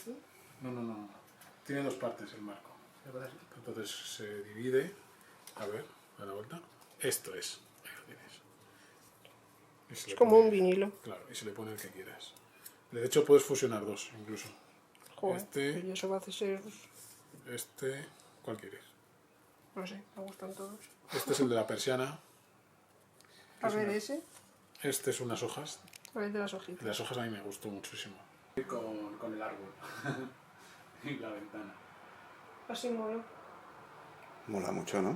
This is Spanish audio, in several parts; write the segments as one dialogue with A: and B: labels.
A: aquí?
B: No. Tiene dos partes el marco. Entonces se divide. A ver, da la vuelta. Esto es. Ahí lo tienes.
A: Es como un vinilo.
B: Claro, y se le pone el que quieras. De hecho, puedes fusionar dos, incluso.
A: Joder, y eso va a ser...
B: ¿Cuál quieres?
A: No sé, me gustan todos.
B: Este es el de la persiana.
A: A ver, ese.
B: Este es unas hojas.
A: A ver, de las hojitas.
B: Las hojas a mí me gustó muchísimo. Con el árbol. Y la ventana.
A: Así mola.
C: Mola mucho, ¿no?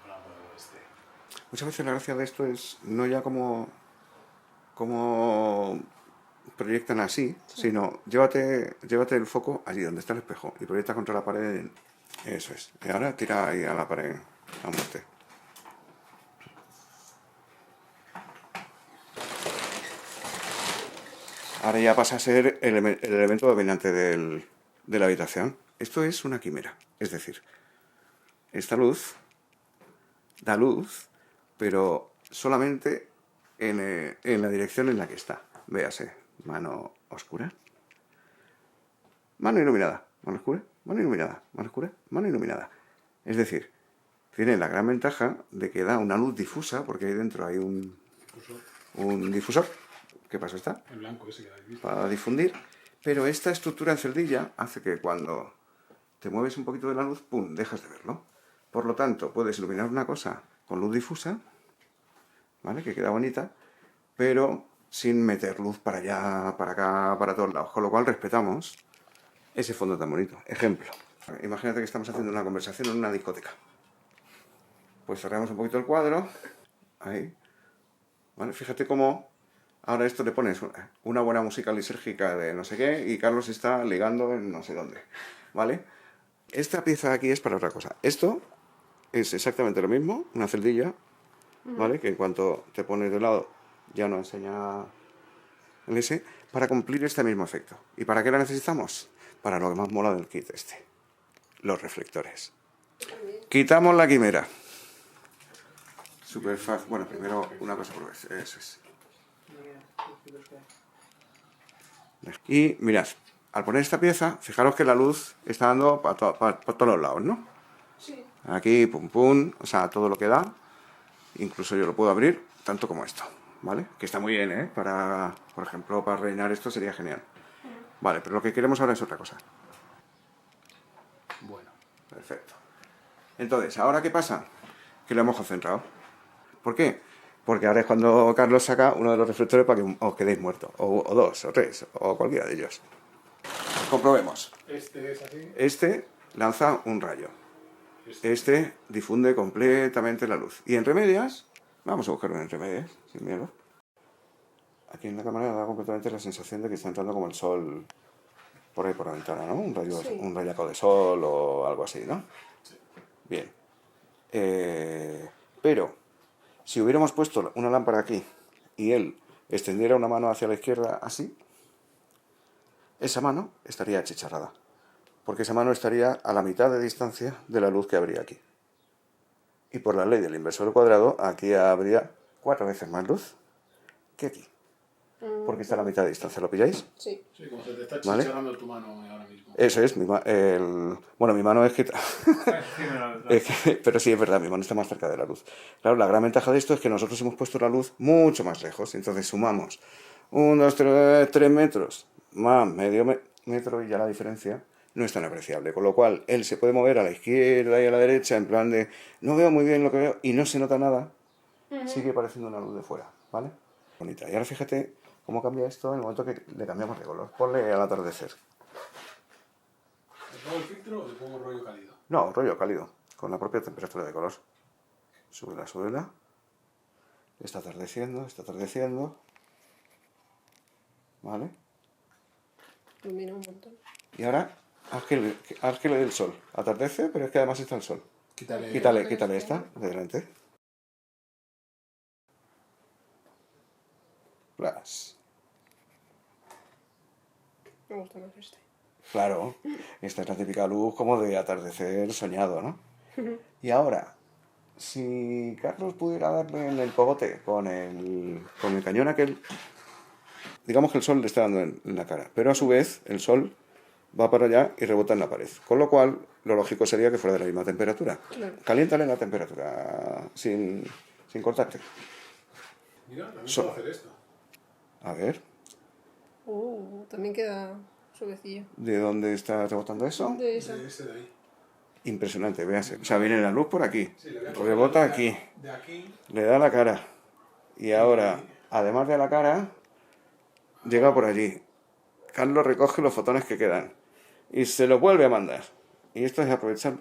B: Mola mucho este.
C: Muchas veces la gracia de esto es no ya como proyectan así, sino llévate el foco allí donde está el espejo y proyecta contra la pared. Eso es. Y ahora tira ahí a la pared a muerte. Ahora ya pasa a ser el elemento dominante de la habitación. Esto es una quimera. Es decir, esta luz da luz, pero solamente en la dirección en la que está. Véase, mano oscura, mano iluminada, mano oscura, mano iluminada, mano oscura, mano iluminada. Es decir, tiene la gran ventaja de que da una luz difusa, porque ahí dentro hay un difusor. ¿Qué paso está?
B: El blanco ese que habéis visto.
C: Para difundir. Pero esta estructura en celdilla hace que cuando te mueves un poquito de la luz, ¡pum!, dejas de verlo. Por lo tanto, puedes iluminar una cosa con luz difusa, ¿vale?, que queda bonita, pero sin meter luz para allá, para acá, para todos lados. Con lo cual respetamos ese fondo tan bonito. Ejemplo. Imagínate que estamos haciendo una conversación en una discoteca. Pues cerramos un poquito el cuadro. Ahí. ¿Vale? Fíjate cómo ahora esto le pones una buena música lisérgica de no sé qué y Carlos está ligando en no sé dónde. ¿Vale? Esta pieza aquí es para otra cosa. Esto es exactamente lo mismo, una celdilla, ¿vale? Que en cuanto te pones de lado ya no enseña el S, para cumplir este mismo efecto. ¿Y para qué la necesitamos? Para lo que más mola del kit este. Los reflectores. Quitamos la quimera. Super fácil. Bueno, primero una cosa por vez. Eso es. Y mirad, al poner esta pieza, fijaros que la luz está dando por todos los lados, ¿no?
A: Sí.
C: Aquí, pum pum, o sea, todo lo que da. Incluso yo lo puedo abrir tanto como esto, ¿vale? Que está muy bien, ¿eh? Para, por ejemplo, para rellenar esto sería genial. Vale, pero lo que queremos ahora es otra cosa.
B: Bueno.
C: Perfecto. Entonces, ¿ahora qué pasa? Que lo hemos concentrado. ¿Por qué? Porque ahora es cuando Carlos saca uno de los reflectores para que os quedéis muertos. O dos, o tres, o cualquiera de ellos. Comprobemos.
B: Este es así.
C: Este lanza un rayo. Este difunde completamente la luz. Y entre medias, vamos a buscar un entre medias, sin miedo. Aquí en la cámara da completamente la sensación de que está entrando como el sol por ahí por la ventana, ¿no? Un rayaco de sol o algo así, ¿no?
B: Sí.
C: Bien. Pero, si hubiéramos puesto una lámpara aquí y él extendiera una mano hacia la izquierda así, esa mano estaría achicharrada. Porque esa mano estaría a la mitad de distancia de la luz que habría aquí. Y por la ley del inversor cuadrado, aquí habría 4 veces más luz que aquí. Porque está a la mitad de distancia, ¿lo pilláis?
A: Sí.
B: Sí, como se te está chicharrando tu mano ahora mismo.
C: Eso es, mi mano es que... pero sí, es verdad, mi mano está más cerca de la luz. Claro, la gran ventaja de esto es que nosotros hemos puesto la luz mucho más lejos. Entonces sumamos 1, 2, 3 metros más medio metro y ya la diferencia no es tan apreciable. Con lo cual, él se puede mover a la izquierda y a la derecha en plan de no veo muy bien lo que veo y no se nota nada. Sigue pareciendo una luz de fuera, ¿vale? Bonita. Y ahora fíjate cómo cambia esto en el momento que le cambiamos de color. Ponle al atardecer.
B: ¿Le pongo el filtro o le pongo rollo cálido?
C: No, rollo cálido, con la propia temperatura de color. Súbela, súbela. Está atardeciendo. ¿Vale?
A: Ilumina un montón.
C: Y ahora, haz que le dé el sol. Atardece, pero es que además está el sol. Quítale esta, de delante. Flash.
A: Me gusta más este.
C: Claro, esta es la típica luz como de atardecer soñado, ¿no? Y ahora, si Carlos pudiera darle en el cogote con el cañón aquel, digamos que el sol le está dando en la cara, pero a su vez el sol va para allá y rebota en la pared. Con lo cual, lo lógico sería que fuera de la misma temperatura.
A: Claro.
C: Caliéntale la temperatura sin cortarte.
B: Mira, también
C: So-
B: puedo hacer esto.
C: A ver,
A: También queda suavecillo.
C: ¿de dónde está rebotando eso?
A: De esa.
B: De ese de ahí.
C: Impresionante, véase. O sea, viene la luz por aquí,
B: Sí, le voy a coger
C: rebota
B: de-
C: aquí,
B: De aquí.
C: le da la cara. Y ahora, además de la cara, llega por allí. Carlos recoge los fotones que quedan y se los vuelve a mandar. Y esto es aprovechar.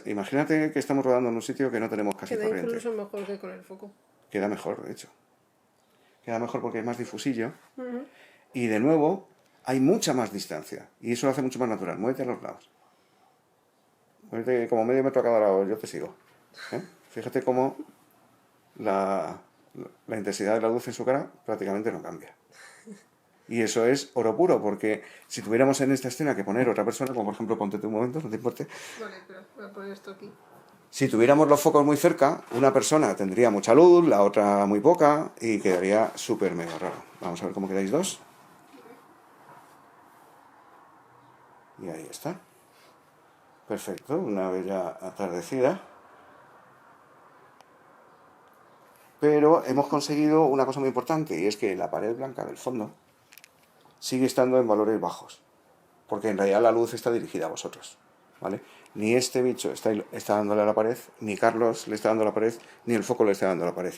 C: Imagínate que estamos rodando en un sitio que no tenemos casi
A: Queda
C: corriente.
A: incluso mejor que con el foco.
C: Queda mejor, de hecho. Queda mejor porque es más difusillo.
A: Ujú.
C: Y de nuevo, hay mucha más distancia. Y eso lo hace mucho más natural. Muévete a los lados. Muévete como medio metro a cada lado. Yo te sigo. ¿Eh? Fíjate cómo la intensidad de la luz en su cara prácticamente no cambia. Y eso es oro puro, porque si tuviéramos en esta escena que poner otra persona, como por ejemplo, ponte tú un momento, no te importe.
A: Vale, espera, voy a poner esto aquí.
C: Si tuviéramos los focos muy cerca, una persona tendría mucha luz, la otra muy poca, y quedaría súper mega raro. Vamos a ver cómo quedáis dos. Y ahí está. Perfecto, una bella atardecida. Pero hemos conseguido una cosa muy importante, y es que la pared blanca del fondo sigue estando en valores bajos, porque en realidad la luz está dirigida a vosotros, ¿vale? Ni este bicho está dándole a la pared, ni Carlos le está dando a la pared, ni el foco le está dando a la pared.